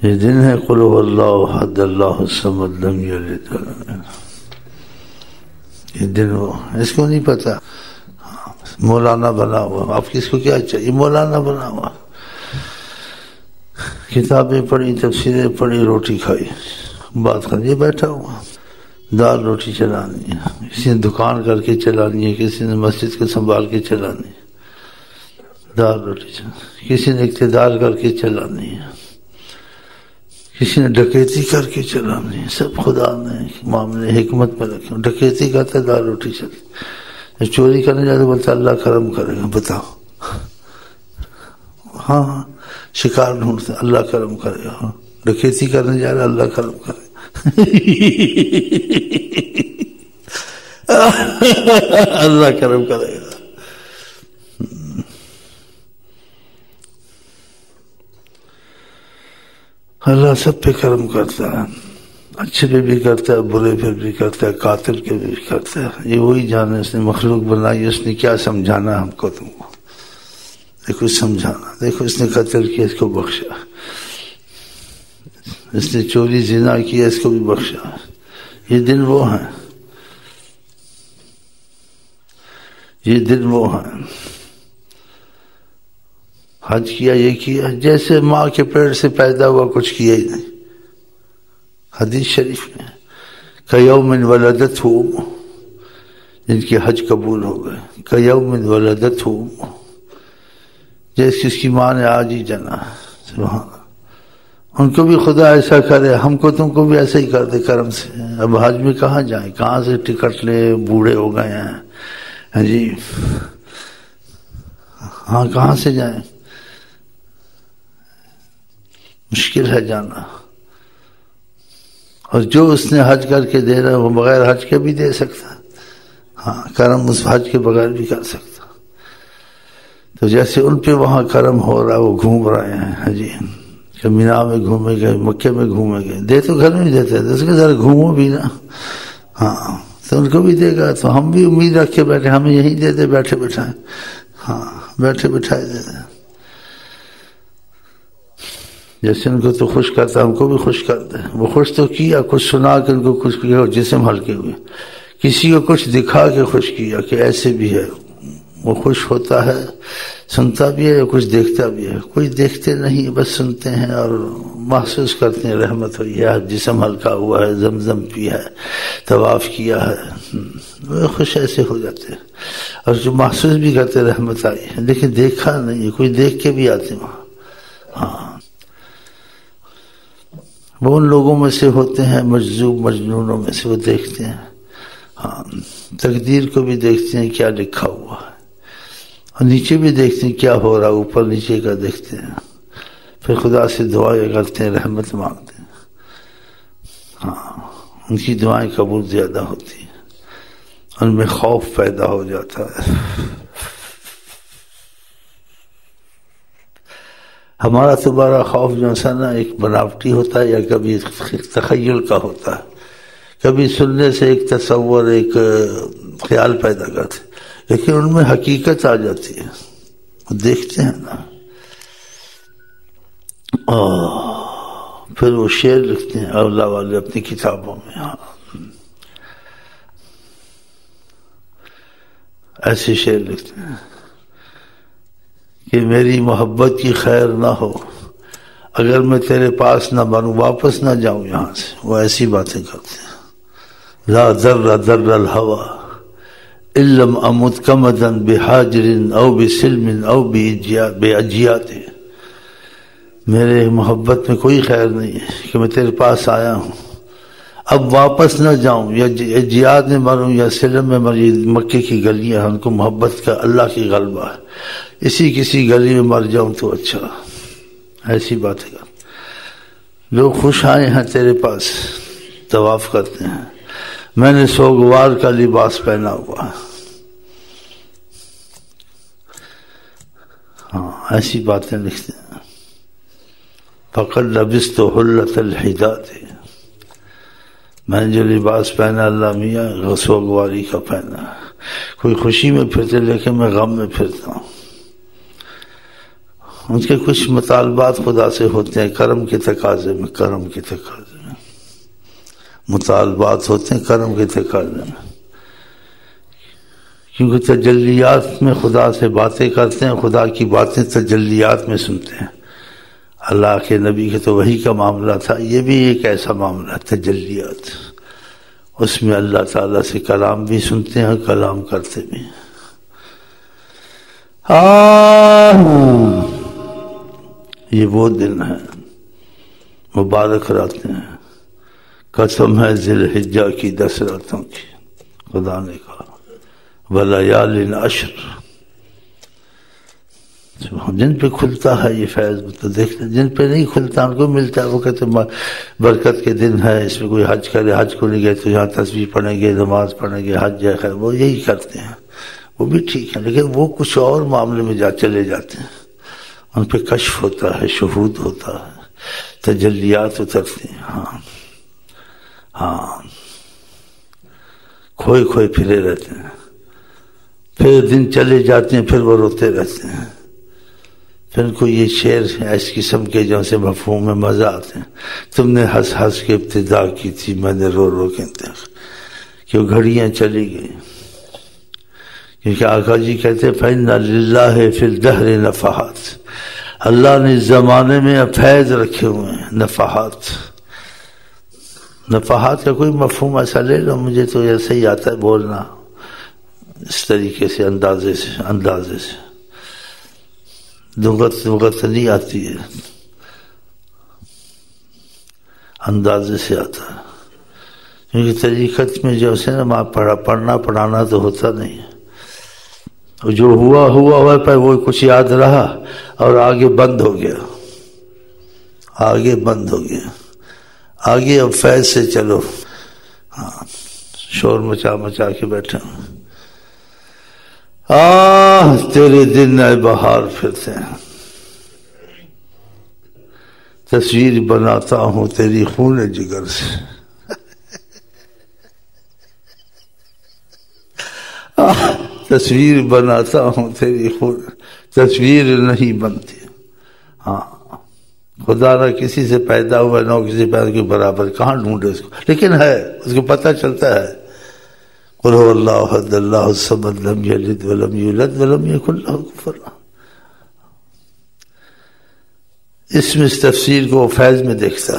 یہ دن ہے قل هو اللہ احد اللہ الصمد لم یلد ولم یولد۔ یہ دن وہ اس کو نہیں پتا، مولانا بنا ہوا، آپ کس کو کیا چاہیے؟ مولانا بنا ہوا، کتابیں پڑھی، تفسیریں پڑھی، روٹی کھائی، بات کر، یہ بیٹھا ہوا دال روٹی چلانی ہے، کسی نے دکان کر کے چلانی ہے، کسی نے مسجد کو سنبھال کے چلانی ہے، دال روٹی چلانی، کسی نے اقتدار کر کے چلانی ہے، کسی نے ڈکیتی کر کے چلانی ہے، سب خدا نے معاملے حکمت میں رکھے۔ ڈکیتی کرتا ہے، دال روٹی چلتی، چوری کرنے جاتے بولتا اللہ کرم کرے گا، بتاؤ، ہاں شکار ڈھونڈتے اللہ کرم کرے گا، ڈکیتی کرنے جا رہا اللہ کرم کرے گا، اللہ کرم کرے گا۔ اللہ سب پہ کرم کرتا ہے، اچھے پہ بھی کرتا ہے، برے پہ بھی کرتا ہے، قاتل کے بھی کرتا ہے۔ یہ وہی جانے اس نے مخلوق بنائی، اس نے کیا سمجھانا ہم کو، تم کو دیکھو سمجھانا، دیکھو اس نے قتل کیا، اس کو بخشا، اس نے چوری زنا کیا، اس کو بھی بخشا۔ یہ دن وہ ہیں، یہ دن وہ ہیں۔ حج کیا، یہ کیا، جیسے ماں کے پیٹ سے پیدا ہوا، کچھ کیا ہی نہیں۔ حدیث شریف میں کیوم ولدتہ، جن کے حج قبول ہو گئے، کیوم ولدتہ، جیسے اس کی ماں نے آج ہی جنا۔ سبحان اللہ، ان کو بھی خدا ایسا کرے، ہم کو تم کو بھی ایسا ہی کر دے کرم سے۔ اب حج میں کہاں جائیں، کہاں سے ٹکٹ لے، بوڑھے ہو گئے ہیں، ہاں جی، ہاں کہاں سے جائیں، مشکل ہے جانا۔ اور جو اس نے حج کر کے دے رہا ہے وہ بغیر حج کے بھی دے سکتا، ہاں کرم اس حج کے بغیر بھی کر سکتا۔ تو جیسے ان پہ وہاں کرم ہو رہا ہے، وہ گھوم رہے ہیں، ہاں جی، کہ مینا میں گھومے گئے، مکے میں گھومے گئے، دے تو گھر میں دیتے ہیں، اس کے ذرا گھومو بھی نا، ہاں تو ان کو بھی دے گا۔ تو ہم بھی امید رکھ کے بیٹھے، ہمیں یہی دے دے، بیٹھے بٹھائے، ہاں بیٹھے بٹھائے دے دے۔ جیسے ان کو تو خوش کرتا، ہم کو بھی خوش کر دے۔ وہ خوش تو کیا، کچھ سنا کے ان کو خوش کیا، جسم ہلکے ہوئے، کسی کو کچھ دکھا کے خوش کیا کہ ایسے بھی ہے۔ وہ خوش ہوتا ہے، سنتا بھی ہے، کچھ دیکھتا بھی ہے۔ کوئی دیکھتے نہیں، بس سنتے ہیں اور محسوس کرتے ہیں رحمت ہوئی ہے، جسم ہلکا ہوا ہے، زمزم پیا ہے، طواف کیا ہے، وہ خوش ایسے ہو جاتے ہیں۔ اور جو محسوس بھی کرتے رحمت آئی ہے، لیکن دیکھا نہیں، کوئی دیکھ کے بھی آتے وہاں، ہاں وہ ان لوگوں میں سے ہوتے ہیں، مجذوب مجنونوں میں سے، وہ دیکھتے ہیں، ہاں تقدیر کو بھی دیکھتے ہیں کیا لکھا ہوا ہے، اور نیچے بھی دیکھتے ہیں کیا ہو رہا، اوپر نیچے کا دیکھتے ہیں، پھر خدا سے دعائیں کرتے ہیں، رحمت مانگتے ہیں، ہاں ان کی دعائیں قبول زیادہ ہوتی ہیں، ان میں خوف پیدا ہو جاتا ہے۔ ہمارا تمہارا خوف جو ہے نا، ایک بناوٹی ہوتا ہے، یا کبھی تخیل کا ہوتا ہے، کبھی سننے سے ایک تصور، ایک خیال پیدا کرتے، لیکن ان میں حقیقت آ جاتی ہے، وہ دیکھتے ہیں نا۔ پھر وہ شعر لکھتے ہیں اولیاء والے اپنی کتابوں میں، ہاں ایسے شعر لکھتے ہیں کہ میری محبت کی خیر نہ ہو اگر میں تیرے پاس نہ بنوں، واپس نہ جاؤں یہاں سے۔ وہ ایسی باتیں کرتے ہیں، لا ذر ذر الہوى ان لم امت کمدا بحاجر او بسلم او باجیات۔ میرے محبت میں کوئی خیر نہیں ہے کہ میں تیرے پاس آیا ہوں، اب واپس نہ جاؤں، یا جہاد میں مروں یا سلم میں مروں۔ مکے کی گلیاں ان کو محبت کا اللہ کی غلبہ ہے، اسی کسی گلی میں مر جاؤں تو اچھا۔ ایسی باتیں کر، لوگ خوش آئے ہیں تیرے پاس، طواف کرتے ہیں، میں نے سوگوار کا لباس پہنا ہوا، ہاں ایسی باتیں لکھتے ہیں۔ فقد لبست حلۃ الحداد، میں نے جو لباس پہنا اللہ میاں سوگواری کا پہنا۔ کوئی خوشی میں پھرتے لیکن میں غم میں پھرتا ہوں، ان کے کچھ مطالبات خدا سے ہوتے ہیں کرم کے تقاضے میں، کرم کے تقاضے میں مطالبات ہوتے ہیں، کرم کے تقاضے میں، کیونکہ تجلیات میں خدا سے باتیں کرتے ہیں، خدا کی باتیں تجلیات میں سنتے ہیں۔ اللہ کے نبی کے تو وہی کا معاملہ تھا، یہ بھی ایک ایسا معاملہ ہے تجلیات، اس میں اللہ تعالیٰ سے کلام بھی سنتے ہیں، کلام کرتے بھی ہیں۔ یہ وہ دن ہے، مبارک راتیں ہیں، قسم ہے ذی الحجہ کی 10 راتوں کی، خدا نے کہا وَلَيَالٍ عَشْرٍ، جن پہ کھلتا ہے یہ فیض تو دیکھتے، جن پہ نہیں کھلتا ان کو ملتا ہے، وہ کہتے برکت کے دن ہے، اس میں کوئی حج کرے، حج کو نہیں گئے تو یہاں تسبیح پڑھیں گے، نماز پڑھیں گے، حج ہے خیر، وہ یہی کرتے ہیں، وہ بھی ٹھیک ہے، لیکن وہ کچھ اور معاملے میں چلے جاتے ہیں، ان پہ کشف ہوتا ہے، شہود ہوتا ہے، تجلیات اترتے ہیں۔ ہاں کھوئے کھوئے پھرے رہتے ہیں، پھر دن چلے جاتے ہیں، پھر وہ روتے رہتے ہیں، پھر ان کو یہ شعر اس قسم کے جو سے مفہوم میں مزہ آتے ہیں، تم نے ہنس ہنس کے ابتدا کی تھی، میں نے رو رو کے انتہا، کہ وہ گھڑیاں چلی گئیں، کیونکہ آقا جی کہتے ہیں فَإِنَّ لِلَّهِ فِي الدَّهْرِ نَفَحَاتٍ، اللہ نے اس زمانے میں فیض رکھے ہوئے ہیں، نفحات۔ نفحات کا کوئی مفہوم ایسا لے لو، مجھے تو ایسے ہی آتا ہے بولنا اس طریقے سے، اندازے سے لغت نہیں آتی ہے، اندازے سے آتا ہے، کیونکہ طریقت میں جو ہے نا پڑھنا پڑھانا تو ہوتا نہیں ہے، جو ہوا پر وہ کچھ یاد رہا اور آگے بند ہو گیا، آگے اب فیض سے چلو۔ ہاں شور مچا کے بیٹھے ہیں، تیرے دن اے بہار پھرتے ہیں، تصویر بناتا ہوں تیری خون جگر سے، تصویر بناتا ہوں تیری خون، تصویر نہیں بنتی۔ ہاں خدا نہ کسی سے پیدا ہوا نہ کسی پیدا کے برابر، کہاں ڈھونڈے اس کو، لیکن ہے، اس کو پتہ چلتا ہے قُلْ هُوَ اللَّهُ أَحَدٌ اللَّهُ الصَّمَدُ لَمْ يَلِدْ وَلَمْ يُولَدْ وَلَمْ يَكُنْ لَهُ كُفُوًا أَحَدٌ۔ اس میں اس تفسیر کو فیض میں دیکھتا،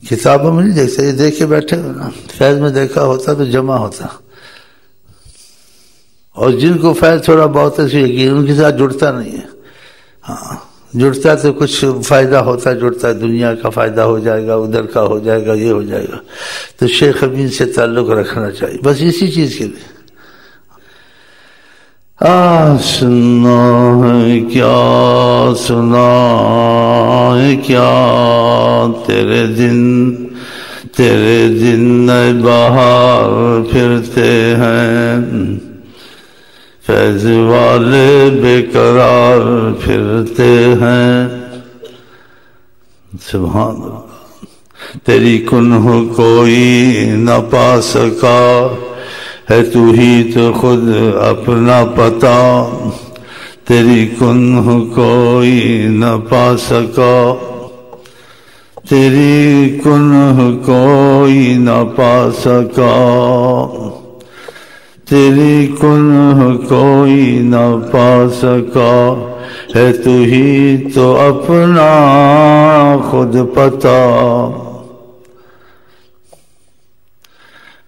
کتابوں میں نہیں دیکھتا، یہ دیکھ کے بیٹھے ہو نا، فیض میں دیکھا ہوتا تو جمع ہوتا، اور جن کو فیض تھوڑا بہت ہے یقین ان کے ساتھ جڑتا نہیں ہے۔ ہاں جڑتا تو کچھ فائدہ ہوتا ہے، جڑتا ہے دنیا کا فائدہ ہو جائے گا، ادھر کا ہو جائے گا، یہ ہو جائے گا، تو شیخ امین سے تعلق رکھنا چاہیے، بس اسی چیز کے لیے۔ سنا ہے کیا تیرے دن بہار پھرتے ہیں، فیض والے بے قرار پھرتے ہیں۔ سبحان اللہ، تیری کنہ کوئی نہ پا سکا ہے، تو ہی تو خود اپنا پتا، تیری کنہ کوئی نہ پا سکا، تیری کنہ کوئی نہ پا سکا، تیری کنہ کوئی نہ پا سکا، ہے تو ہی تو اپنا خود پتا،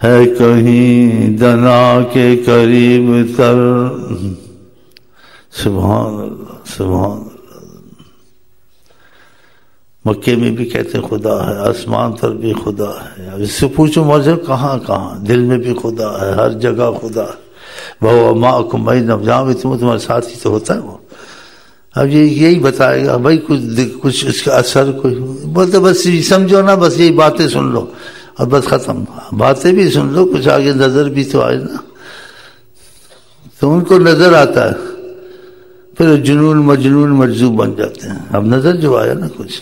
ہے کہیں دنا کے قریب تر۔ سبحان اللہ سبحان اللہ۔ مکے میں بھی کہتے خدا ہے، آسمان پر بھی خدا ہے، اب اس سے پوچھو مذہب کہاں دل میں بھی خدا ہے، ہر جگہ خدا ہے۔ وَهُوَ مَعَكُمْ أَيْنَمَا كُنتُمْ، جہاں بھی تمہارے ساتھ ہی تو ہوتا ہے وہ۔ اب یہی بتائے گا بھائی، کچھ اس کا اثر کوئی بولتے بس سمجھو نا، بس یہی باتیں سن لو اور بس ختم، باتیں بھی سن لو، کچھ آگے نظر بھی تو آئے نا، تو ان کو نظر آتا ہے، پھر جنون مجنون مجذوب بن جاتے ہیں۔ اب نظر جو آیا نا کچھ،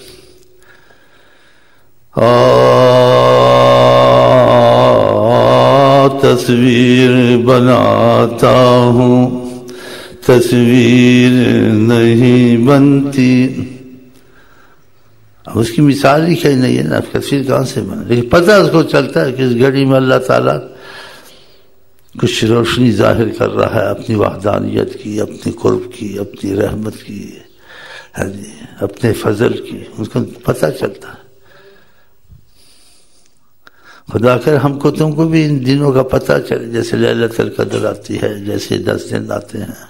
تصویر بناتا ہوں تصویر نہیں بنتی. اب اس کی مثال ہی کہیں نہیں ہے نا، تصویر کہاں سے بنے؟ لیکن پتہ اس کو چلتا ہے کہ اس گھڑی میں اللہ تعالیٰ کچھ روشنی ظاہر کر رہا ہے اپنی وحدانیت کی، اپنی قرب کی، اپنی رحمت کی، اپنے فضل کی، اس کو پتہ چلتا ہے. خدا کر ہم کو تم کو بھی ان دنوں کا پتہ چلے، جیسے لیلۃ القدر آتی ہے، جیسے 10 دن آتے ہیں،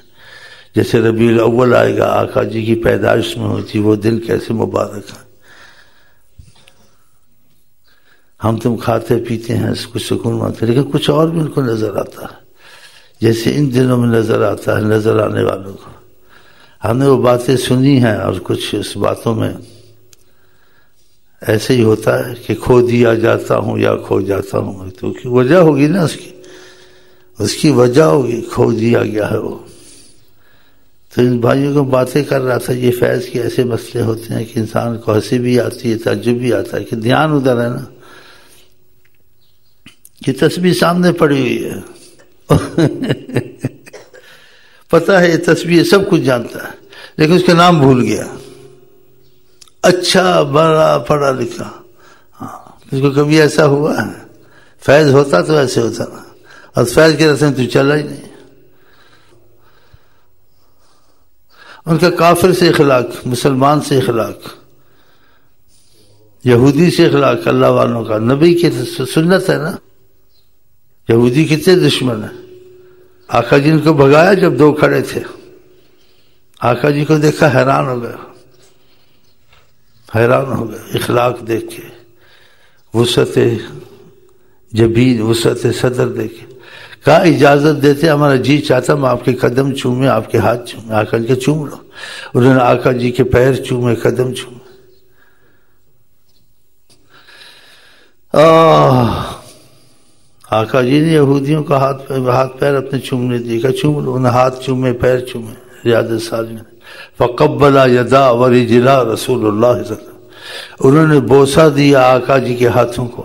جیسے ربیع الاول آئے گا، آقا جی کی پیدائش میں ہوتی، وہ دن کیسے مبارک ہے. ہم تم کھاتے پیتے ہیں، کچھ سکون مانتے، لیکن کچھ اور بھی ان کو نظر آتا ہے، جیسے ان دنوں میں نظر آتا ہے نظر آنے والوں کو. ہم نے وہ باتیں سنی ہیں، اور کچھ اس باتوں میں ایسے ہی ہوتا ہے کہ کھو دیا جاتا ہوں یا کھو جاتا ہوں، تو کی وجہ ہوگی نا، اس کی وجہ ہوگی، کھو دیا گیا ہے وہ. تو ان بھائیوں کو باتیں کر رہا تھا، یہ فیض کے ایسے مسئلے ہوتے ہیں کہ انسان کو ہنسی بھی آتی ہے، تعجب بھی آتا ہے کہ دھیان ادھر ہے نا، کہ تسبیح سامنے پڑی ہوئی ہے پتہ ہے یہ تسبیح سب کچھ جانتا ہے، لیکن اس کا نام بھول گیا. اچھا بڑا پڑھا لکھا، ہاں، اس کو کبھی ایسا ہوا ہے؟ فیض ہوتا تو ایسے ہوتا نا، اور فیض کے رسم تو چلا ہی نہیں. ان کا کافر سے اخلاق، مسلمان سے اخلاق، یہودی سے اخلاق، اللہ والوں کا، نبی کی سنت ہے نا. یہودی کتنے دشمن ہیں. آقا جی کو بھگایا جب 2 کھڑے تھے، آقا جی کو دیکھا حیران ہو گئے، اخلاق دیکھ کے، وسعت جبین، وسعت صدر دیکھ کے. کہا اجازت دیتے، ہمارا جی چاہتا ہم آپ کے قدم چومیں، آپ کے ہاتھ چومیں. آقا جی کے چوم لو. انہوں نے آقا جی کے پیر چومے، قدم چومے. آقا جی نے یہودیوں کا ہاتھ پیر اپنے چومنے دیے، کہا چوم لو. انہیں ہاتھ چومے، پیر چومے. ریاض الصالحین فقبل یدا ورجلا رسول اللہ صلی اللہ علیہ وسلم. انہوں نے بوسہ دیا آقا جی کے ہاتھوں کو،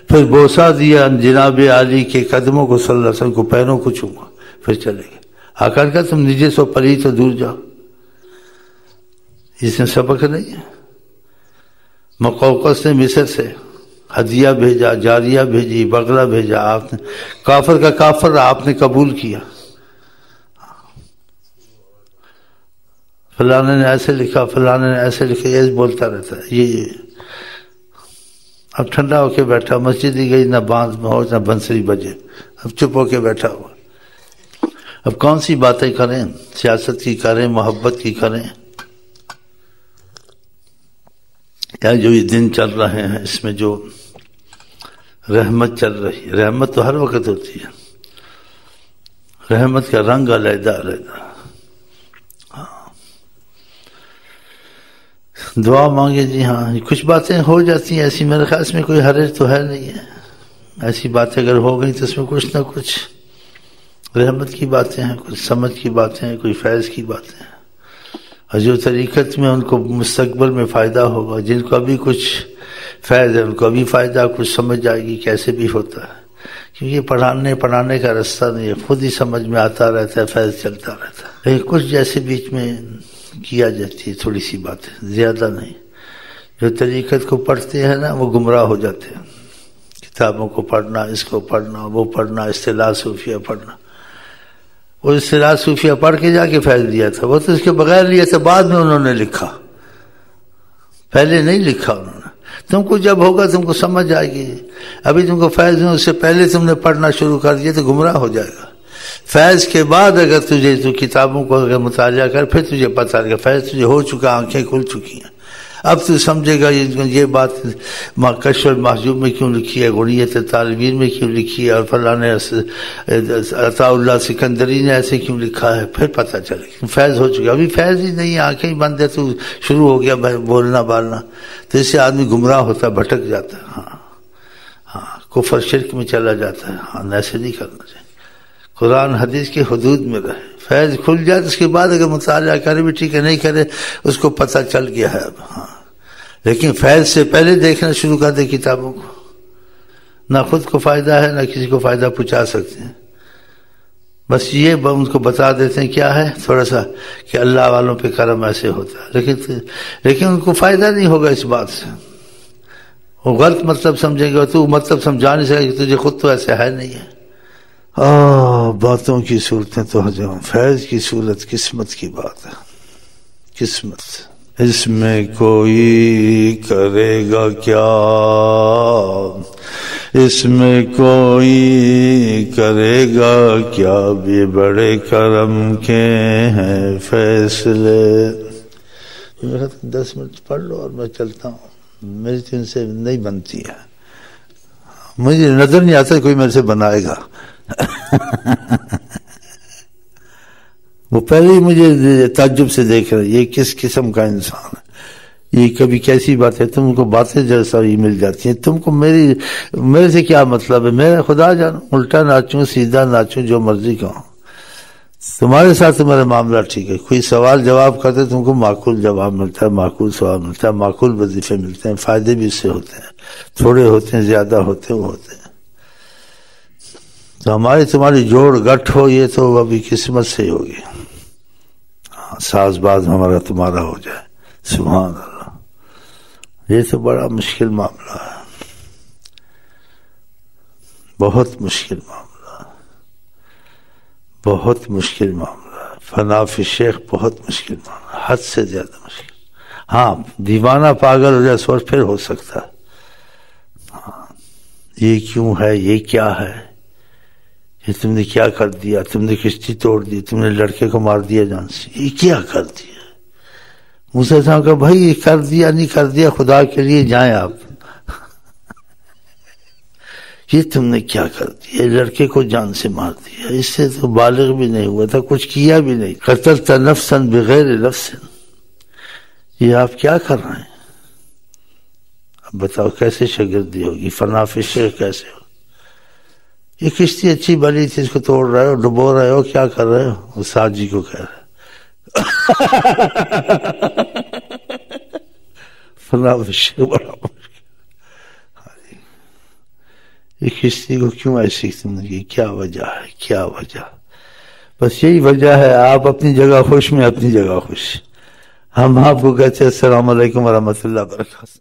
پھر بوسہ دیا جناب علی کے قدموں کو صلی اللہ علیہ وسلم کو، پیروں کو چوما، پھر چلے گئے. آقا نے کہا تم نجس و پلیت تو دور جاؤ. اس میں سبق نہیں ہے. مقوقس نے مصر سے ہدیہ بھیجا، جاریہ بھیجی، بغلہ بھیجا. آپ نے کافر کا کافر آپ نے قبول کیا. فلانے نے ایسے لکھا، فلانے نے ایسے لکھا، یہ بولتا رہتا ہے. یہ اب ٹھنڈا ہو کے بیٹھا، مسجد ہی گئی، نہ باندھ میں ہو نہ بنسری بجے، اب چپ ہو کے بیٹھا ہوا. اب کون سی باتیں کریں؟ سیاست کی کریں، محبت کی کریں، یا جو یہ دن چل رہے ہیں اس میں جو رحمت چل رہی ہے. رحمت تو ہر وقت ہوتی ہے، رحمت کا رنگ علیحدہ علیحدہ. دعا مانگے. جی ہاں، کچھ باتیں ہو جاتی ہیں ایسی، میرے خیال میں کوئی حرج تو ہے نہیں ہے. ایسی باتیں اگر ہو گئی تو اس میں کچھ نہ کچھ رحمت کی باتیں ہیں، کچھ سمجھ کی باتیں ہیں، کوئی فیض کی باتیں ہیں. اور جو طریقت میں ان کو مستقبل میں فائدہ ہوگا، جن کو ابھی کچھ فیض ہے ان کو ابھی فائدہ، کچھ سمجھ جائے گی کیسے بھی ہوتا ہے. کیونکہ پڑھانے کا رستہ نہیں ہے، خود ہی سمجھ میں آتا رہتا ہے، فیض چلتا رہتا ہے. لیکن کچھ جیسے بیچ میں کیا جاتی ہے تھوڑی سی باتیں، زیادہ نہیں. جو طریقت کو پڑھتے ہیں نا وہ گمراہ ہو جاتے ہیں. کتابوں کو پڑھنا، اس کو پڑھنا، وہ پڑھنا، اصطلاح صوفیہ پڑھنا. وہ اصطلاح صوفیہ پڑھ کے جا کے فیض لیا تھا، وہ تو اس کے بغیر لیا تھا، بعد میں انہوں نے لکھا، پہلے نہیں لکھا انہوں نے. تم کو جب ہوگا تم کو سمجھ آئے گی. ابھی تم کو فیض میں اس سے پہلے تم نے پڑھنا شروع کر دیا تو گمراہ ہو جائے گا. فیض کے بعد اگر تجھے تو کتابوں کو اگر مطالعہ کر، پھر تجھے پتہ لگا فیض تجھے ہو چکا، آنکھیں کھل چکی ہیں. اب تو سمجھے گا یہ بات کشف المحجوب میں کیوں لکھی ہے، غنیت طالبین میں کیوں لکھی ہے، اور فلانے عطاء اللہ سکندری نے ایسے کیوں لکھا ہے. پھر پتہ چلے گا فیض ہو چکا. ابھی فیض ہی نہیں، آنکھیں ہی بند ہے تو شروع ہو گیا بولنا بالنا، تو اس سے آدمی گمراہ ہوتا ہے، بھٹک جاتا ہے. ہاں، کفر شرک میں چلا جاتا ہے. ہاں، ایسے نہیں کرنا چاہیے. قرآن حدیث کے حدود میں رہے. فیض کھل جائے اس کے بعد اگر مطالعہ کرے بھی ٹھیک ہے، نہیں کرے اس کو پتہ چل گیا ہے اب. ہاں، لیکن فیض سے پہلے دیکھنا شروع کر دے کتابوں کو، نہ خود کو فائدہ ہے نہ کسی کو فائدہ پہنچا سکتے ہیں. بس یہ ان کو بتا دیتے ہیں کیا ہے تھوڑا سا کہ اللہ والوں پہ کرم ایسے ہوتا ہے، لیکن ان کو فائدہ نہیں ہوگا اس بات سے، وہ غلط مطلب سمجھیں گے، تو مطلب سمجھا نہیں سکے کہ تجھے خود تو ایسے ہے نہیں ہے۔ باتوں کی صورتیں تو فیض کی صورت قسمت کی بات ہے، قسمت۔ اس میں کوئی کرے گا کیا، اس میں کوئی کرے گا کیا، بھی بڑے کرم کے ہیں فیصلے۔ 10 منٹ پڑھ لو اور میں چلتا ہوں، میری تو ان سے نہیں بنتی ہے، مجھے نظر نہیں آتا کوئی میرے سے بنائے گا۔ وہ پہلے ہی مجھے تعجب سے دیکھ رہے یہ کس قسم کا انسان ہے، یہ کبھی کیسی بات ہے، تم کو باتیں جیسا ہی مل جاتی ہیں، تم کو میرے سے کیا مطلب ہے، میرا خدا جانو، الٹا ناچوں سیدھا ناچوں جو مرضی کہوں، تمہارے ساتھ تمہارا معاملہ ٹھیک ہے، کوئی سوال جواب کرتے تم کو معقول جواب ملتا ہے، معقول سوال ملتا ہے، معقول وظیفے ملتے ہیں، فائدے بھی اس سے ہوتے ہیں، تھوڑے ہوتے ہیں زیادہ ہوتے ہیں، وہ ہوتے ہیں۔ تو ہماری تمہاری جوڑ گٹھ ہو یہ تو ابھی قسمت سے ہی ہوگی، ساز باز ہمارا تمہارا ہو جائے، سبحان اللہ۔ یہ تو بڑا مشکل معاملہ ہے، بہت مشکل معاملہ، بہت مشکل معاملہ ہے، فنا فی الشیخ بہت مشکل معاملہ، حد سے زیادہ مشکل۔ ہاں دیوانہ پاگل ہو جائے سوچ پھر ہو سکتا ہے، ہاں یہ کیوں ہے، یہ کیا ہے، یہ تم نے کیا کر دیا، تم نے کشتی توڑ دی، تم نے لڑکے کو مار دیا جان سے، یہ کیا کر دیا۔ موسیٰ صاحب کہا بھائی یہ کر دیا نہیں کر دیا خدا کے لیے جائیں آپ، یہ تم نے کیا کر دیا، لڑکے کو جان سے مار دیا، اس سے تو بالغ بھی نہیں ہوا تھا، کچھ کیا بھی نہیں، قتلت نفسا بغیر نفس، یہ آپ کیا کر رہے ہیں، اب بتاؤ کیسے شاگردی ہوگی، فنا فی الشیخ کیسے ہو۔ یہ کشتی اچھی بلی تھی، اس کو توڑ رہے ہو، ڈبو رہے ہو، کیا کر رہے ہو، استاد جی کو کہہ رہے فنا فی الشیخ بڑا مشکل، یہ کشتی کو کیوں ایسی تم نے کی، کیا وجہ ہے، کیا وجہ، بس یہی وجہ ہے، آپ اپنی جگہ خوش، میں اپنی جگہ خوش، ہم آپ کو کہتے ہیں السلام علیکم ورحمۃ اللہ وبرکاتہ۔